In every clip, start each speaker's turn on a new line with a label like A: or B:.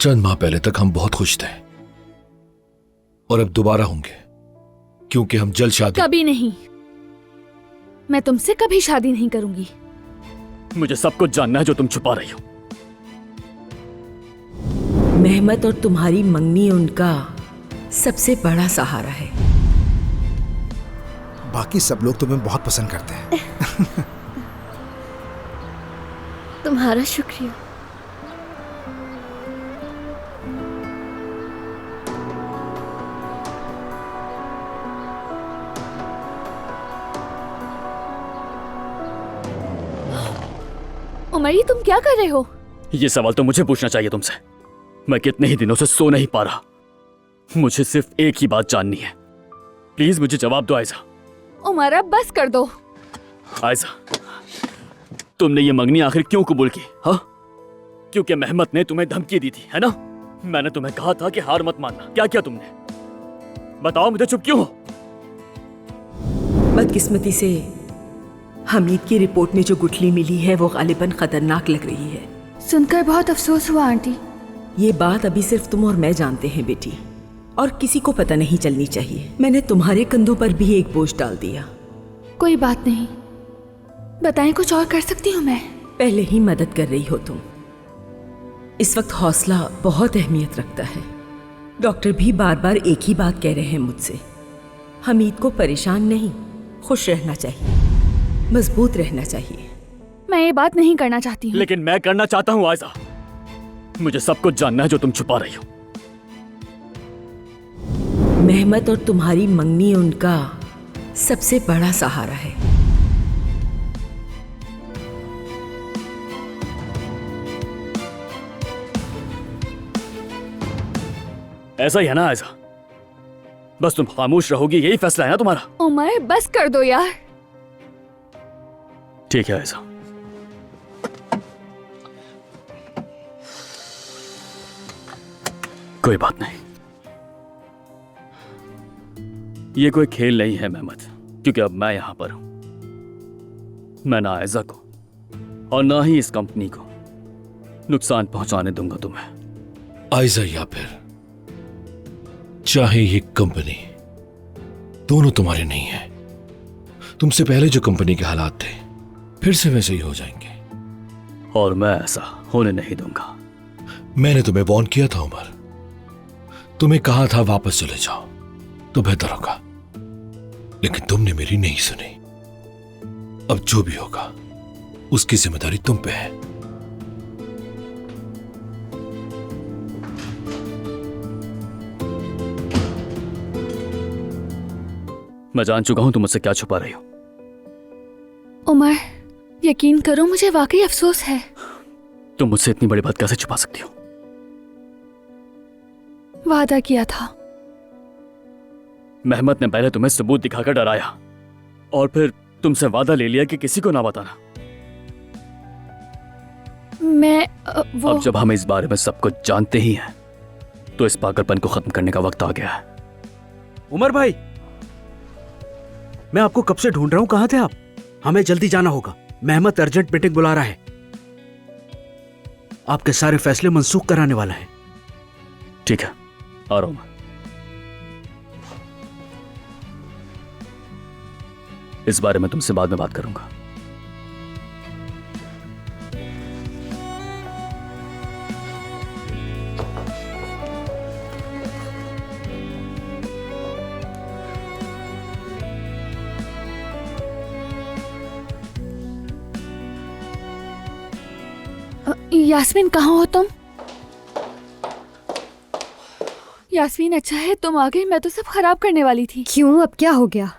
A: चंद माह पहले तक हम बहुत खुश थे और अब दोबारा होंगे, क्योंकि हम जल्द शादी।
B: कभी नहीं, मैं तुमसे कभी शादी नहीं करूंगी।
C: मुझे सब कुछ जानना है जो तुम छुपा रही हो।
D: मेहमत और तुम्हारी मंगनी उनका सबसे बड़ा सहारा है।
E: बाकी सब लोग तुम्हें बहुत पसंद करते हैं।
F: तुम्हारा शुक्रिया।
B: उमर, ये तुम क्या कर रहे हो?
C: ये सवाल तो मुझे पूछना चाहिए तुमसे। मैं कितने ही दिनों से सो नहीं पा रहा। मुझे सिर्फ एक ही बात जाननी है। प्लीज मुझे जवाब दो आयजा।
B: उमर, अब बस कर दो।
C: आयजा, तुमने ये मंगनी आखिर क्यों कबूल की? हाँ, क्योंकि मेहमत ने तुम्हें धमकी दी थी, है ना? मैंने तुम्हें कहा था कि हार मत मानना। क्या किया तुमने? बताओ, मुझे चुप क्यों हो?
D: बदकिस्मती से हमीद की रिपोर्ट में जो गुठली मिली है वो गालिबन खतरनाक लग रही है।
B: सुनकर बहुत अफसोस हुआ आंटी।
D: ये बात अभी सिर्फ तुम और मैं जानते हैं बेटी, और किसी को पता नहीं चलनी चाहिए। मैंने तुम्हारे कंधों पर भी एक बोझ डाल दिया।
B: कोई बात नहीं, बताएं, कुछ और कर सकती हूँ मैं?
D: पहले ही मदद कर रही हो तुम। इस वक्त हौसला बहुत अहमियत रखता है। डॉक्टर भी बार बार एक ही बात कह रहे हैं मुझसे। हमीद को परेशान नहीं, खुश रहना चाहिए, मजबूत रहना चाहिए।
B: मैं ये बात नहीं करना चाहती हूँ।
C: लेकिन मैं करना चाहता हूँ आयजा। मुझे सब कुछ जानना है जो तुम छुपा रही हो।
D: मेहमत और तुम्हारी मंगनी उनका सबसे बड़ा सहारा है।
C: ऐसा ही है ना आयजा? बस तुम खामोश रहोगी, यही फैसला है ना तुम्हारा?
B: उमर, बस कर दो यार।
C: ठीक है आयजा, कोई बात नहीं। ये कोई खेल नहीं है मेहमत, क्योंकि अब मैं यहां पर हूं। मैं ना आयजा को और ना ही इस कंपनी को नुकसान पहुंचाने दूंगा तुम्हें।
A: आयजा या फिर चाहे ये कंपनी, दोनों तुम्हारे नहीं है। तुमसे पहले जो कंपनी के हालात थे फिर से वैसे ही हो जाएंगे,
C: और मैं ऐसा होने नहीं दूंगा।
A: मैंने तुम्हें वॉर्न किया था उमर, तुम्हें कहा था वापस चले जाओ तो बेहतर होगा, लेकिन तुमने मेरी नहीं सुनी। अब जो भी होगा उसकी जिम्मेदारी तुम पे है।
C: मैं जान चुका हूं तुम मुझसे क्या छुपा रही हो।
B: उमर, यकीन करो, मुझे वाकई अफसोस है।
C: तुम मुझसे इतनी बड़ी बात कैसे छुपा सकती हो?
B: वादा किया था।
C: मेहमत ने पहले तुम्हें सबूत दिखाकर डराया और फिर तुमसे वादा ले लिया कि किसी को ना बताना।
B: मैं वो
C: अब जब हम इस बारे में सब कुछ जानते ही हैं तो इस पागलपन को खत्म करने का वक्त आ गया है।
G: उमर भाई, मैं आपको कब से ढूंढ रहा हूं, कहां थे आप? हमें जल्दी जाना होगा, मेहमत अर्जेंट मीटिंग बुला रहा है। आपके सारे फैसले मंसूख कराने वाला है।
C: ठीक है, आ रहा हूं मैं। इस बारे में तुमसे बाद में बात करूंगा।
B: यास्मीन, कहाँ हो तुम? यास्मीन, अच्छा है तुम आ गई, मैं तो सब खराब करने वाली थी।
F: क्यों, अब क्या हो गया?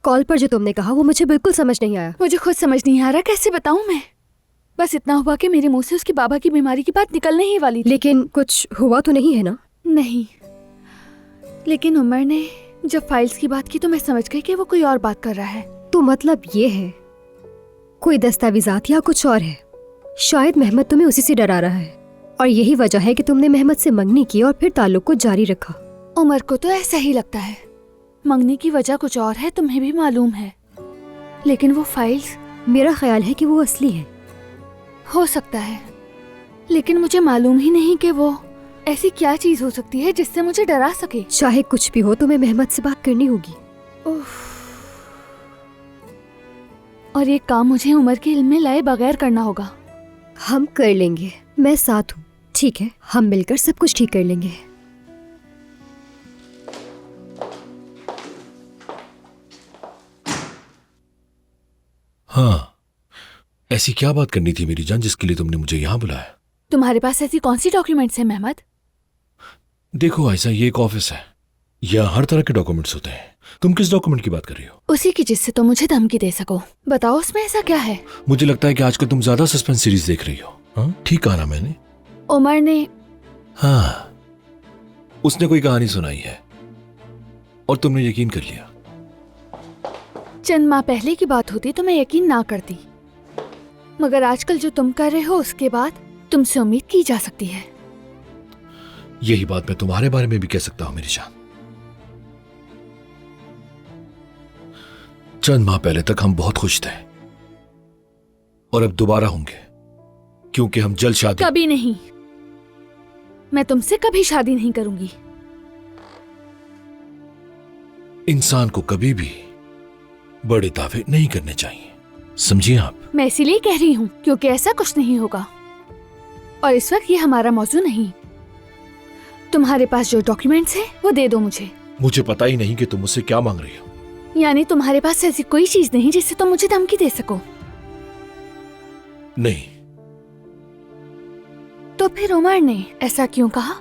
F: कॉल पर जो तुमने कहा वो मुझे बिल्कुल समझ नहीं आया।
B: मुझे खुद समझ नहीं आ रहा, कैसे बताऊं मैं। बस इतना हुआ कि मेरे मुंह से उसके बाबा की बीमारी की बात निकलने ही वाली थी।
F: लेकिन कुछ हुआ तो नहीं है ना?
B: नहीं, लेकिन उमर ने जब फाइल्स की बात की तो मैं समझ गई कि वो कोई और बात कर रहा है।
F: तो मतलब ये है कोई दस्तावेजात या कुछ और है। शायद मेहमत तुम्हें उसी से डरा रहा है और यही वजह है कि तुमने मेहमत से मंगनी की और फिर ताल्लुक को जारी रखा।
B: उमर को तो ऐसा ही लगता है। मंगनी की वजह कुछ और है, तुम्हें भी मालूम है। लेकिन वो फाइल्स,
F: मेरा ख्याल है कि वो असली है।
B: हो सकता है, लेकिन मुझे मालूम ही नहीं कि वो ऐसी क्या चीज हो सकती है जिससे मुझे डरा सके।
F: चाहे कुछ भी हो, तुम्हें मेहमत से बात करनी होगी।
B: और ये काम मुझे उमर के इल्म में लाए बगैर करना होगा।
F: हम कर लेंगे, मैं साथ हूँ। ठीक है, हम मिलकर सब कुछ ठीक कर लेंगे।
A: हाँ, ऐसी क्या बात करनी थी मेरी जान जिसके लिए तुमने मुझे यहाँ बुलाया?
B: तुम्हारे पास ऐसी कौन सी डॉक्यूमेंट्स हैं मेहमत?
A: देखो ऐसा, ये एक ऑफिस है, यहाँ हर तरह के डॉक्यूमेंट्स होते हैं। तुम किस डॉक्यूमेंट की बात कर रही हो?
B: उसी की जिससे तुम मुझे धमकी दे सको। बताओ उसमें ऐसा क्या है?
A: मुझे लगता है कि आजकल तुम ज्यादा सस्पेंस सीरीज देख रही हो। हाँ, ठीक कहा ना मैंने?
B: उमर ने।
A: हाँ, उसने कोई कहानी सुनाई है और तुमने यकीन कर लिया।
B: चंद माह पहले की बात होती तो मैं यकीन ना करती, मगर आजकल जो तुम कर रहे हो उसके बाद तुमसे उम्मीद की जा सकती है।
A: यही बात मैं तुम्हारे बारे में भी कह सकता हूं मेरी जान। चंद माह पहले तक हम बहुत खुश थे और अब दोबारा होंगे, क्योंकि हम जल्द शादी।
B: कभी नहीं, मैं तुमसे कभी शादी नहीं करूंगी।
A: इंसान को कभी भी बड़े दावे नहीं करने चाहिए, समझिए आप?
B: मैं इसीलिए कह रही हूँ क्योंकि ऐसा कुछ नहीं होगा और इस वक्त ये हमारा मौजू नहीं। तुम्हारे पास जो डॉक्यूमेंट्स हैं वो दे दो मुझे।
A: मुझे पता ही नहीं कि तुम मुझसे क्या मांग रही हो।
B: यानी तुम्हारे पास ऐसी कोई चीज नहीं जिससे तुम मुझे धमकी दे सको?
A: नहीं।
B: तो फिर उमर ने ऐसा क्यों कहा?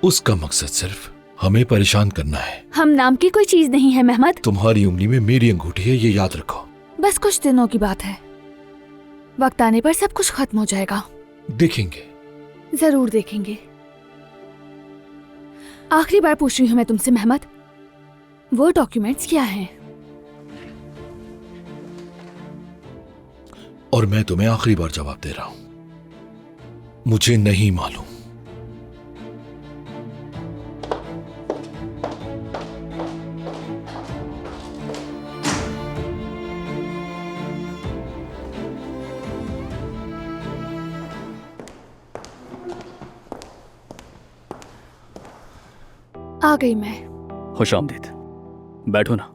A: उसका मकसद सिर्फ हमें परेशान करना है।
B: हम नाम की कोई चीज नहीं है मेहमत।
A: तुम्हारी उंगली में मेरी अंगूठी है, ये याद रखो।
B: बस कुछ दिनों की बात है, वक्त आने पर सब कुछ खत्म हो जाएगा।
A: देखेंगे।
B: जरूर देखेंगे। आखिरी बार पूछ रही हूँ मैं तुमसे मेहमत, वो डॉक्यूमेंट्स क्या हैं?
A: और मैं तुम्हें आखिरी बार जवाब दे रहा हूं, मुझे नहीं मालूम।
B: आ गई मैं।
C: खुश आमदीद, बैठो ना।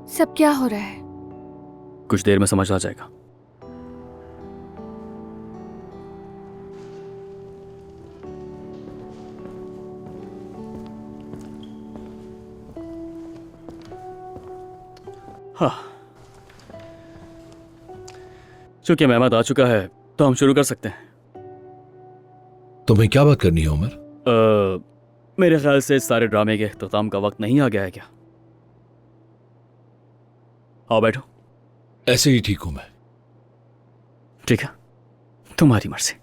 B: सब क्या हो रहा है?
C: कुछ देर में समझ आ जाएगा। हाँ, चूंकि मेहमान आ चुका है तो हम शुरू कर सकते हैं।
A: तुम्हें क्या बात करनी है उमर?
C: मेरे ख्याल से इस सारे ड्रामे के इख्तिताम का वक्त नहीं आ गया है क्या? आओ बैठो।
A: ऐसे ही ठीक हूं मैं।
C: ठीक है, तुम्हारी मर्जी।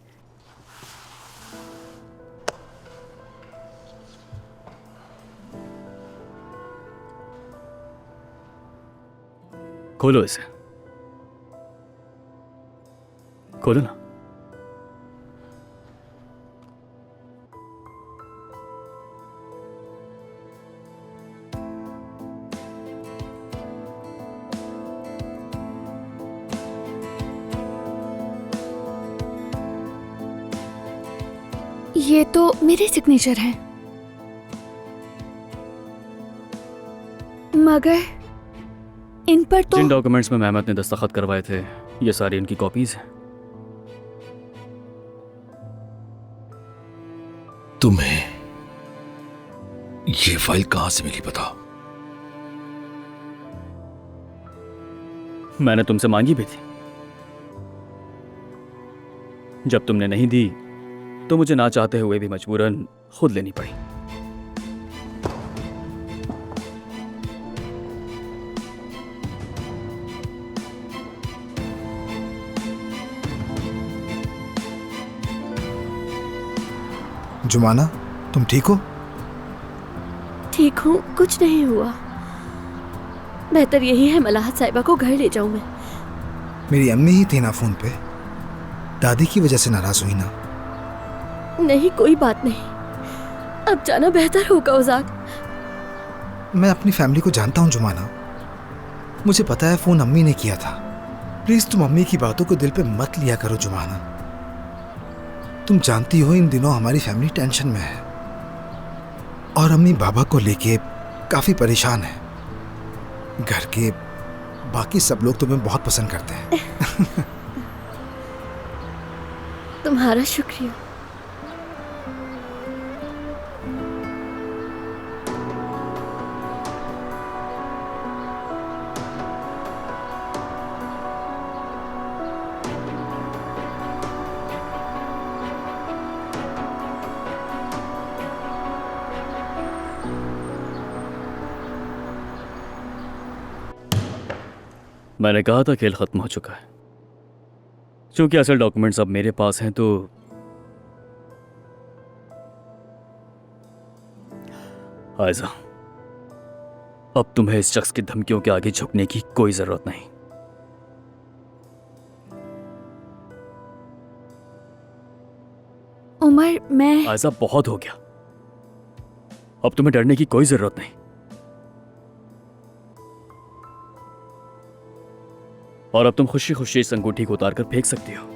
C: खोलो इसे, खोलो ना।
B: ये तो मेरे सिग्नेचर हैं, मगर इन पर तो
C: जिन डॉक्यूमेंट्स में मेहमत ने दस्तखत करवाए थे ये सारी इनकी कॉपीज हैं।
A: तुम्हें ये फाइल कहां से मिली बताओ?
C: मैंने तुमसे मांगी भी थी, जब तुमने नहीं दी तो मुझे ना चाहते हुए भी मजबूरन खुद लेनी पड़ी।
E: जुमाना, तुम ठीक हो?
H: ठीक हूँ, कुछ नहीं हुआ। बेहतर यही है मलाहत साहिबा को घर ले जाऊं मैं।
E: मेरी अम्मी ही थी ना फोन पे, दादी की वजह से नाराज हुई ना?
H: नहीं, कोई बात नहीं। अब जाना बेहतर होगा उजाद।
E: मैं अपनी फैमिली को जानता हूँ जुमाना। मुझे पता है फोन अम्मी ने किया था। प्लीज तुम अम्मी की बातों को दिल पे मत लिया करो जुमाना। तुम जानती हो इन दिनों हमारी फैमिली टेंशन में है और अम्मी बाबा को लेके काफी परेशान है। घर के बाकी सब लोग तुम्हें बहुत पसंद करते हैं।
H: तुम्हारा शुक्रिया।
C: मैंने कहा था खेल खत्म हो चुका है। क्योंकि असल डॉक्यूमेंट्स अब मेरे पास हैं तो आयजा, अब तुम्हें इस शख्स की धमकियों के आगे झुकने की कोई जरूरत नहीं।
B: उमर, मैं
C: आयजा, बहुत हो गया। अब तुम्हें डरने की कोई जरूरत नहीं। और अब तुम खुशी खुशी इस अंगूठी को उतार कर फेंक सकती हो।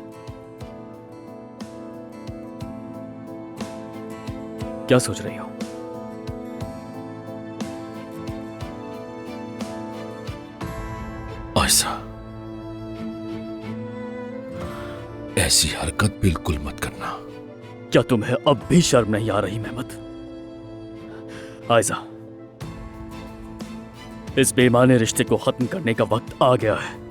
C: क्या सोच रही हो?
A: ऐसा ऐसी हरकत बिल्कुल मत करना।
C: क्या तुम्हें अब भी शर्म नहीं आ रही मेहमत? आयजा, इस बेईमाने रिश्ते को खत्म करने का वक्त आ गया है।